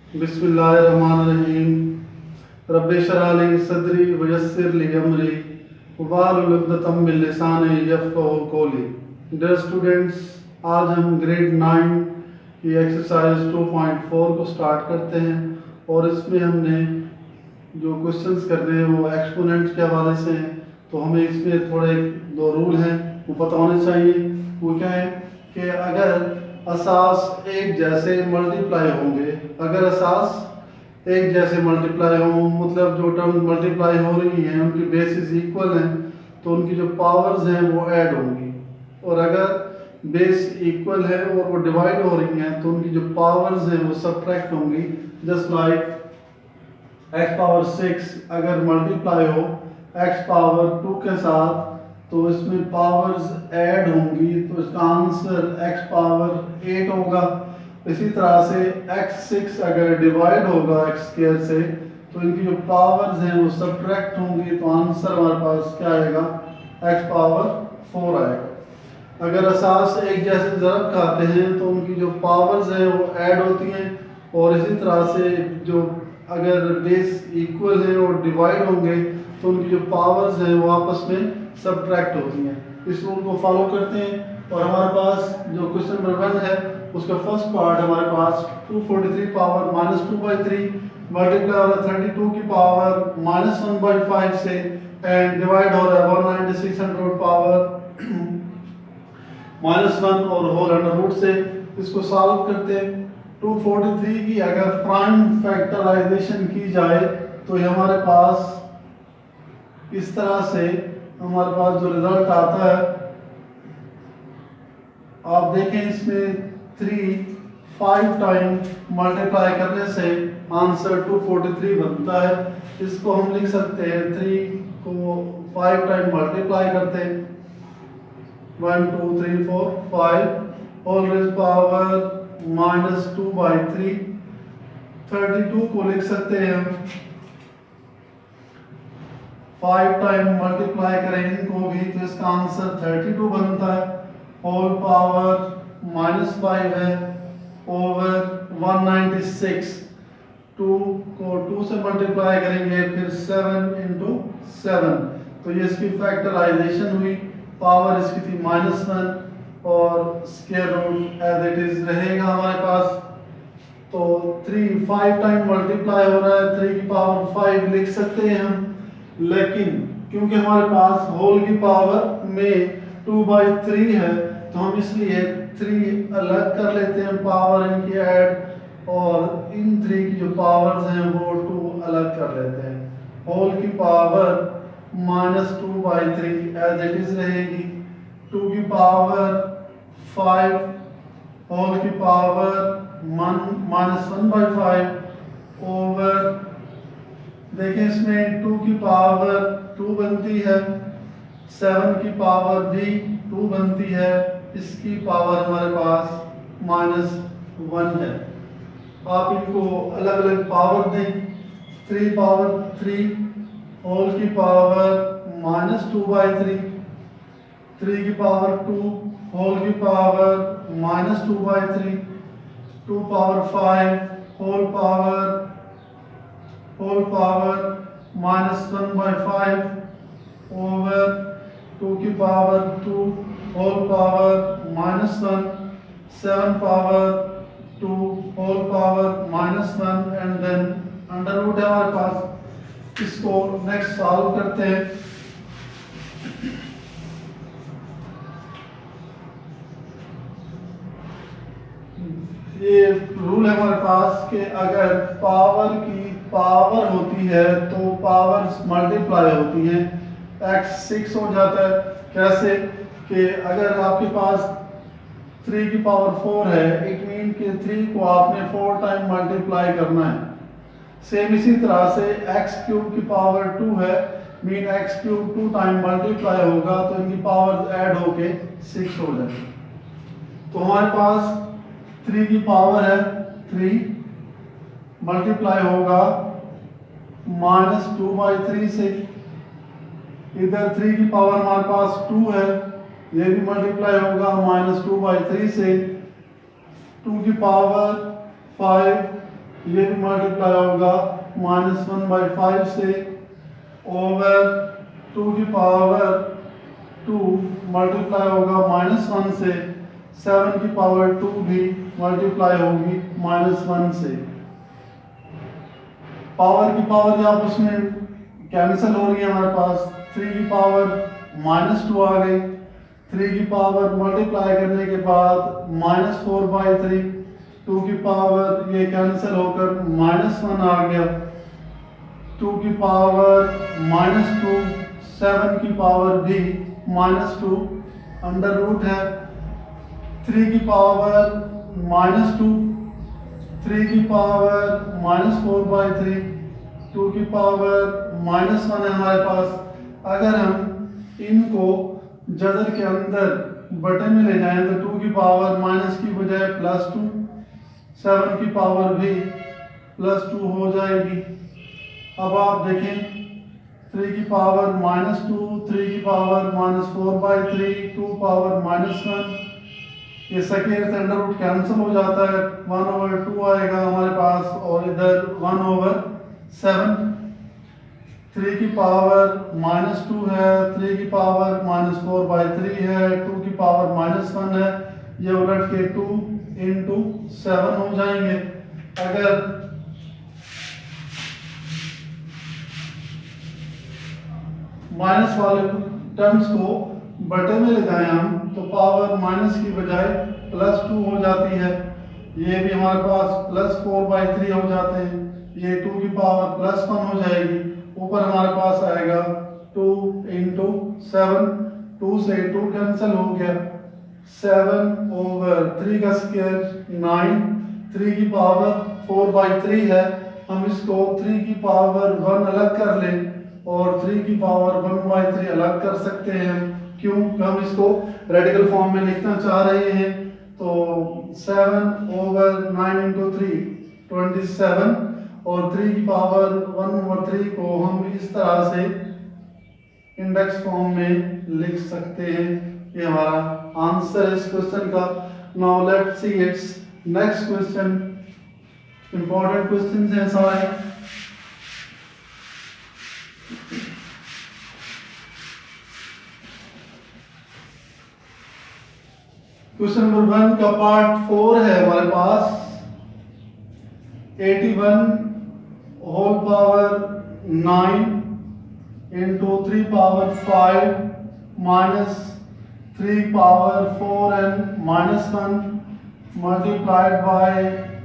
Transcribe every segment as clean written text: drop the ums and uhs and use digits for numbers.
बिस्मिल्लाहिर्रहमानिर्रहीम। रब्बि इश्रह ली सदरी वयस्सिर ली अमरी वाहलुल उक़दतम मिन लिसानी यफ़क़हू क़ौली। डियर स्टूडेंट्स, आज हम ग्रेड 9 की एक्सरसाइज 2.4 को स्टार्ट करते हैं और इसमें हमने जो क्वेश्चंस करने हैं वो एक्सपोनेंट्स के हवाले से हैं। तो हमें इसमें थोड़े दो रूल हैं वो पता होने चाहिए। वो क्या है कि अगर असास एक जैसे मल्टीप्लाई होंगे, अगर असास एक जैसे मल्टीप्लाई हों, मतलब जो टर्म मल्टीप्लाई हो रही हैं उनकी बेसिस इक्वल हैं, तो उनकी जो पावर्स हैं वो ऐड होंगी। और अगर बेस इक्वल है और वो डिवाइड हो रही हैं तो उनकी जो पावर्स हैं वो सब्ट्रैक्ट होंगी। जस्ट लाइक x पावर 6 अगर मल्टीप्लाई हो x पावर 2 के साथ तो इसमें पावर्स ऐड होंगी, तो इसका आंसर x पावर 8 होगा। इसी तरह से x6 अगर डिवाइड होगा x स्क्वायर से तो इनकी जो पावर्स हैं वो सब्ट्रैक्ट होंगी, तो आंसर हमारे पास क्या आएगा, x पावर 4 आएगा। अगर असास एक जैसे ज़रब खाते हैं तो उनकी जो पावर्स हैं वो ऐड होती हैं, और इसी तरह से जो अगर बेस इक्वल है और डिवाइड होंगे तो उनकी जो पावर्स हैं वो आपस में सब्ट्रैक्ट होती हैं। इस रूल को फॉलो करते हैं और हमारे पास जो क्वेश्चन नंबर 1 है उसका फर्स्ट पार्ट हमारे पास 243 पावर -2/3 मल्टीप्लाई हो रहा है 32 की पावर -1/5 से एंड डिवाइड हो रहा है 196 पावर -1 और होल अंडर रूट से। इसको सॉल्व करते हैं। 243 की अगर प्राइम फैक्टराइजेशन की जाए तो ये हमारे पास इस तरह से हमारे पास जो रिजल्ट आता है आप देखें, इसमें 3 5 टाइम मल्टीप्लाई करने से आंसर 243 बनता है। इसको हम लिख सकते हैं 3 को 5 टाइम मल्टीप्लाई करते हैं 1 2 3 4 5 होल रेज़ पावर -2/3। 32 को लिख सकते हैं हम 5 टाइम मल्टीप्लाई करें इनको भी तो इसका आंसर 32 बनता है। होल पावर -5 है ओवर 196। 2 को 2 से मल्टीप्लाई करेंगे फिर 7 इंटू 7, तो ये इसकी फैक्टराइजेशन हुई। पावर इसकी थी -1 और square root as it is रहेगा हमारे पास। तो 3 5 टाइम मल्टीप्लाई हो रहा है, 3 की पावर 5 लिख सकते हैं हम, लेकिन क्योंकि हमारे पास होल की पावर में 2/3 है तो हम इसलिए 3 अलग कर लेते हैं, पावर इनकी ऐड, और इन 3 की जो पावर्स हैं वो 2 अलग कर लेते हैं। होल की पावर -2/3 एज इट इज रहेगी। 2 की पावर 5 होल की पावर -1/5 ओवर, देखें इसमें 2 की पावर 2 बनती है, 7 की पावर भी 2 बनती है, इसकी पावर हमारे पास -1 है। आप इनको अलग अलग पावर दें। 3 पावर 3 होल की पावर -2/3, 3 की पावर 2 होल की power -2/3, 2 power 5 whole power -1/5 over 2 की power 2 whole power -1, 7 power 2 whole power -1 and then under root है हमारे पास। इसको नेक्स्ट सॉल्व करते हैं। ये रूल है हमारे पास कि अगर पावर की पावर होती है तो पावर्स मल्टीप्लाई होती हैं। x 6 हो जाता है, कैसे कि अगर आपके पास 3 की पावर 4 है, इट मीन कि 3 को आपने 4 टाइम मल्टीप्लाई करना है। सेम इसी तरह से x³ की पावर 2 है, मीन x³ 2 टाइम मल्टीप्लाई होगा तो इनकी पावर्स ऐड होके 6 हो जाएगी। तो हमारे पास 3 की पावर है 3 मल्टीप्लाई होगा -2/3 से, इधर 3 की पावर हमारे पास 2 है, ये भी मल्टीप्लाई होगा -2/3 से, 2 की पावर 5 ये भी मल्टीप्लाई होगा -1/5 से, ओवर 2 की पावर 2 मल्टीप्लाई होगा -1 से, 7 की पावर 2 भी मल्टीप्लाई होगी -1 से। पावर की पावर या आपस में कैंसिल हो रही है, हमारे पास 3 की पावर -2 आ गई, 3 की पावर मल्टीप्लाई करने के बाद -4/3, 2 की पावर ये कैंसिल होकर -1 आ गया, 2 की पावर -2, 7 की पावर भी -2, अंडर रूट है, 3 की पावर -2, 3 की पावर -4/3, 2 की पावर -1 है हमारे पास। अगर हम इनको जदर के अंदर बटे में ले जाएं तो 2 की पावर माइनस की बजाय +2, 7 की पावर भी +2 हो जाएगी। अब आप देखें 3 की पावर -2, 3 की पावर -4/3, 2 पावर -1, ये सेकेंड अंडर रूट कैंसिल हो जाता है, 1/2 आएगा हमारे पास और इधर 1/7। 3 की पावर -2 है, 3 की पावर -4/3 है, 2 की पावर -1 है, ये उलट के 2 × 7 हो जाएंगे। अगर माइनस वाले टर्म्स को बटे में ले जाएं हम तो पावर माइनस की बजाय +2 हो जाती है, ये भी हमारे पास +4/3 हो जाते हैं, ये 2 की पावर +1 हो जाएगी, ऊपर हमारे पास आएगा 2 × 7, 2 से 2 कैंसिल हो गया, 7/3 का स्क्वायर 9, 3 की पावर 4/3 है, हम इसको 3 की पावर 1 अलग कर लें और 3 की पावर 1/3 अलग कर सकते हैं हम, क्यों हम इसको रेडिकल फॉर्म में लिखना चाह रहे हैं। तो 7/9 × 3 27 और 3 की पावर 1/3 को हम इस तरह से इंडेक्स फॉर्म में लिख सकते हैं। ये हमारा आंसर है इस क्वेश्चन का। Now let's see it's next question. Important questions हैं सारे। क्वेश्चन नंबर 1 का पार्ट 4 है हमारे पास। 81 whole power 9 × 3 power 5 minus 3 power 4n -1 multiplied by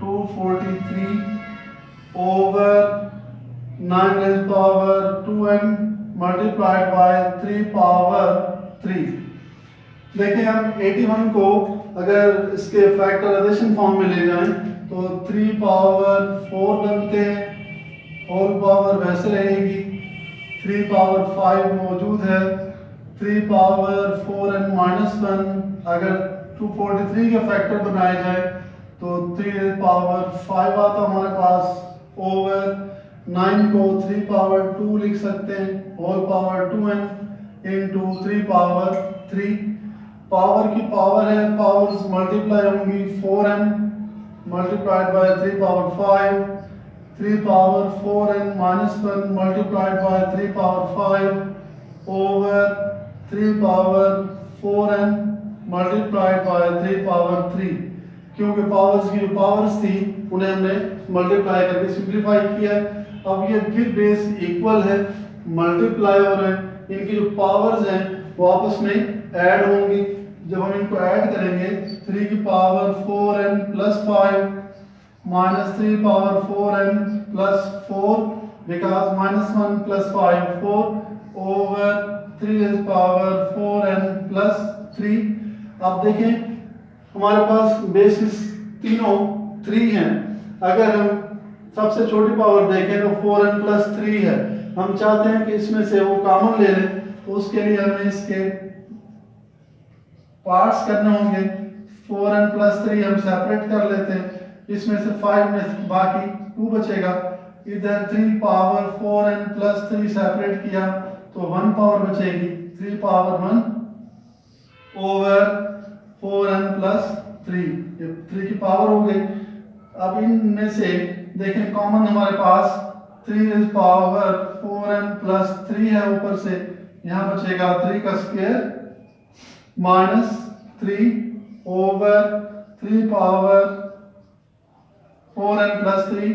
243 over 9 raised power 2n multiplied by 3 power 3। देखिए हम 81 को अगर इसके फैक्टराइजेशन फॉर्म में ले जाएं तो 3 पावर 4 बनते हैं, होल पावर वैसे रहेगी, 3 पावर 5 मौजूद है, 3 पावर 4n -1 अगर 243 के फैक्टर बनाए जाए तो 3 पावर 5 आता हमारे पास, ओवर 9 को 3 पावर 2 लिख सकते हैं, whole power 2n × 3 power 3। Power की पावर है, पावर्स मल्टीप्लाई होंगी, 4n multiplied by 3 power 5, 3 power 4n -1 multiplied by 3 power 5 over 3 power 4n multiplied by 3 power 3। क्योंकि पावर्स की जो पावर्स थी उन्हें हमने मल्टीप्लाई करके सिंप्लीफाई किया है। अब ये फिर बेस इक्वल है, मल्टीप्लाई हो रहे हैं, इनकी जो पावर्स हैं वो आपस में ऐड होंगी। जब हम इनको ऐड करेंगे 3 की power 4n +5 minus 3 power 4n +4 because -1 +5 4 over 3 raised power 4n +3। अब देखें हमारे पास बेसिस तीनों 3 हैं। अगर हम सबसे छोटी पावर देखें तो 4n +3 है, हम चाहते हैं कि इसमें से वो कॉमन ले लें, तो उसके लिए हमें इसके पार्ट्स करने होंगे। 4n +3 हम सेपरेट कर लेते हैं, इसमें से 5 में बाकी 2 बचेगा, इधर 3 पावर 4n +3 सेपरेट किया तो 1 पावर बचेगी, 3 पावर 1 ओवर 4n +3, ये 3 की पावर हो गई। अब इनमें से देखें कॉमन हमारे पास 3 इज पावर 4n प्लस 3 है ऊपर से, यहाँ बचेगा 3 का square minus 3 over 3 power 4n plus 3।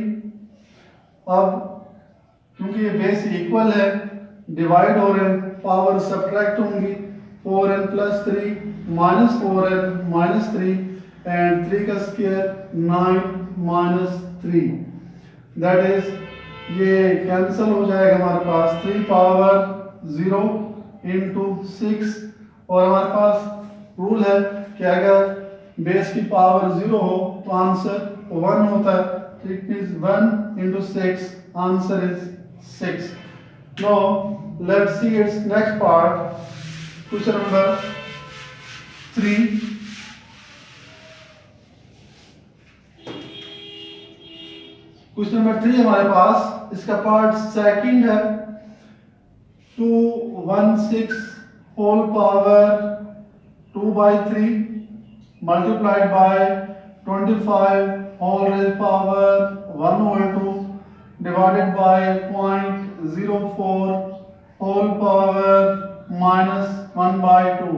अब क्योंकि ये बेस इक्वल है डिवाइड हो रहे हैं, पावर सब्ट्रैक्ट होंगी, 4n plus 3 minus 4n minus 3 and 3 का स्क्वायर 9 माइनस 3, दैट इज ये कैंसिल हो जाएगा हमारे पास 3 पावर 0 इंटू 6। और हमारे पास रूल है कि अगर बेस की पावर 0 हो तो आंसर 1 होता है, तो it means 1 into 6, answer is 6। Now let's see it's next part, question number 3। Question number 3 हमारे पास, इसका पार्ट सेकंड है, 216 whole power 2 by 3 multiplied by 25 whole raised power 1 over 2 divided by 0.04 whole power minus 1 by 2।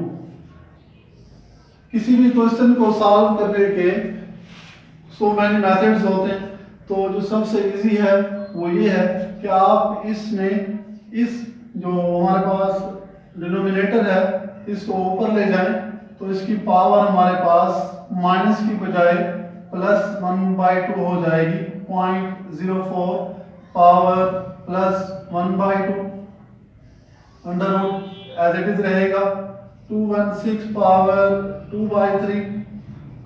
किसी भी question को solve करने के so many methods होते हैं, तो जो सबसे इजी है वो ये है कि आप इसमें इस जो हमारे पास डिनोमिनेटर है इसको ऊपर ले जाएं, तो इसकी पावर हमारे पास माइनस की बजाय प्लस 1/2 हो जाएगी, 0.04 power plus 1/2 under root as it is रहेगा। 216 पावर 2 by 3,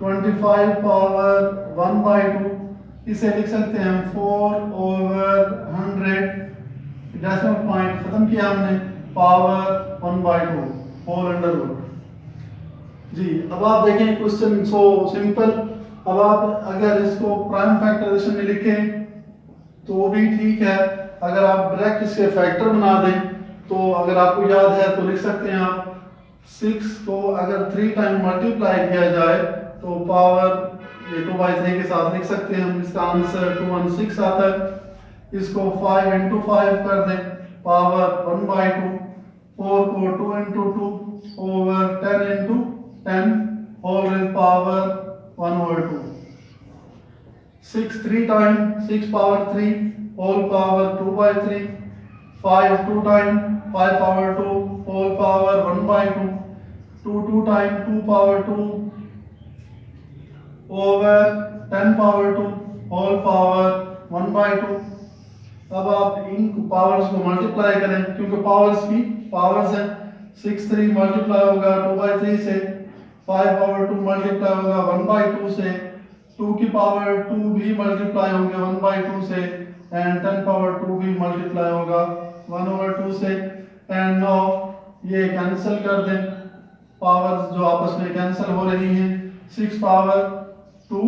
25 पावर 1/2, इसे लिख सकते हैं हम 4/100, डेसिमल पॉइंट खत्म किया हमने, पावर 1/2 होल अंडर रूट। जी अब आप देखें क्वेश्चन सो सिंपल। अब आप अगर इसको प्राइम फैक्टराइजेशन में लिखें तो भी ठीक है, अगर आप डायरेक्ट इसके फैक्टर बना दें तो अगर आपको याद है तो लिख सकते हैं आप 6 को अगर 3 टाइम मल्टीप्लाई किया जाए तो पावर ये 2/3 के साथ लिख सकते हैं हम, इसका आंसर 216 आता है। इसको 5 इंटू 5 कर दें, पावर 1/2, 4 को 2 into 2 over 10 into 10 whole raise power 1/2। 6 3 time 6 power 3 whole power 2/3, 5 2 time 5 power 2 whole power 1/2, 2 2 time 2 power 2 over 10 power 2 whole power 1/2। अब आप इन पावर्स को मल्टीप्लाई करें क्योंकि पावर्स की पावर्स हैं, 6 3 मल्टीप्लाई होगा 2/3 से, 5 पावर 2 मल्टीप्लाई होगा 1/2 से, 2 की पावर 2 भी मल्टीप्लाई होंगे 1/2 से, एंड 10 पावर 2 भी मल्टीप्लाई होगा 1/2 से। एंड नाउ ये कैंसिल कर दें, पावर्स जो आपस में कैंसिल हो रही हैं, 6 power 2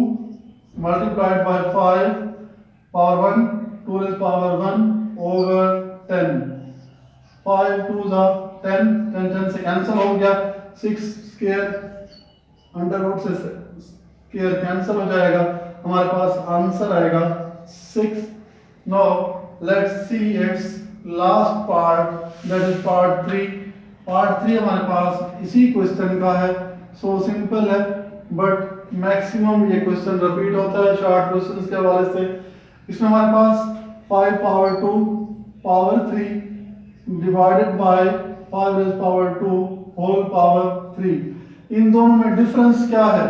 multiplied by 5 power 1, 2 is power 1 over 10, 5 2s are 10, 10 से कैंसिल हो गया, 6 स्क्वायर अंडर रूट से स्क्वायर कैंसिल हो जाएगा, हमारे पास आंसर आएगा 6। Now let's see it's last part, that is part 3। Part 3 हमारे पास इसी क्वेश्चन का है, सो सिंपल है बट मैक्सिमम ये क्वेश्चन रिपीट होता है शॉर्ट क्वेश्चंस के हवाले से। इसमें हमारे पास 5 पावर 2 पावर 3 divided by 5 raise power 2 whole power 3। इन दोनों में डिफरेंस क्या है?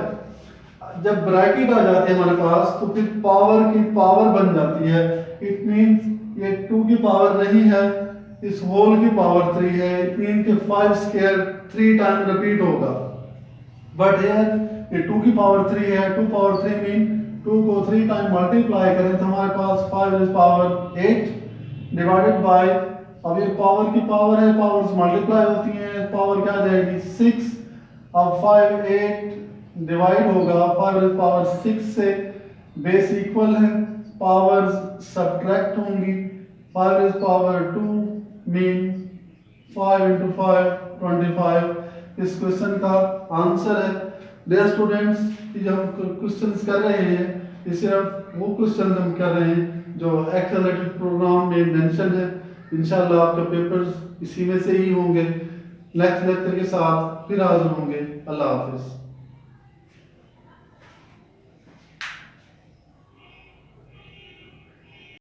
जब ब्रैकेट आ जाती है हमारे पास तो फिर पावर की पावर बन जाती है, इट मींस ये 2 की पावर नहीं है, इस होल की पावर 3 है, इट मीन कि 5 स्क्वायर 3 टाइम रिपीट होगा। बट हियर ये 2 की पावर 3 है, 2 पावर 3 मीन 2 को 3 टाइम मल्टीप्लाई करें तो हमारे पास 5 इज पावर 8 डिवाइडेड बाय, अब ये पावर की पावर है, पावर्स मल्टीप्लाई होती हैं, पावर क्या आ जाएगी 6। अब 5 8 डिवाइड होगा 5 इज पावर 6 से, बेस इक्वल है, पावर्स सब्ट्रैक्ट होंगी, 5 इज पावर 2 मीन 5 इंटू 5 25 इस क्वेश्चन का आंसर है। डियर स्टूडेंट्स, जो हम क्वेश्चंस कर रहे हैं ये सिर्फ वो क्वेश्चन हम कर रहे हैं जो एक्सेलरेटेड प्रोग्राम में मेंशन है। इंशाल्लाह आपके पेपर्स इसी में से ही होंगे। नेक्स्ट लेक्चर के साथ फिर हाजिर होंगे। अल्लाह हाफिज़।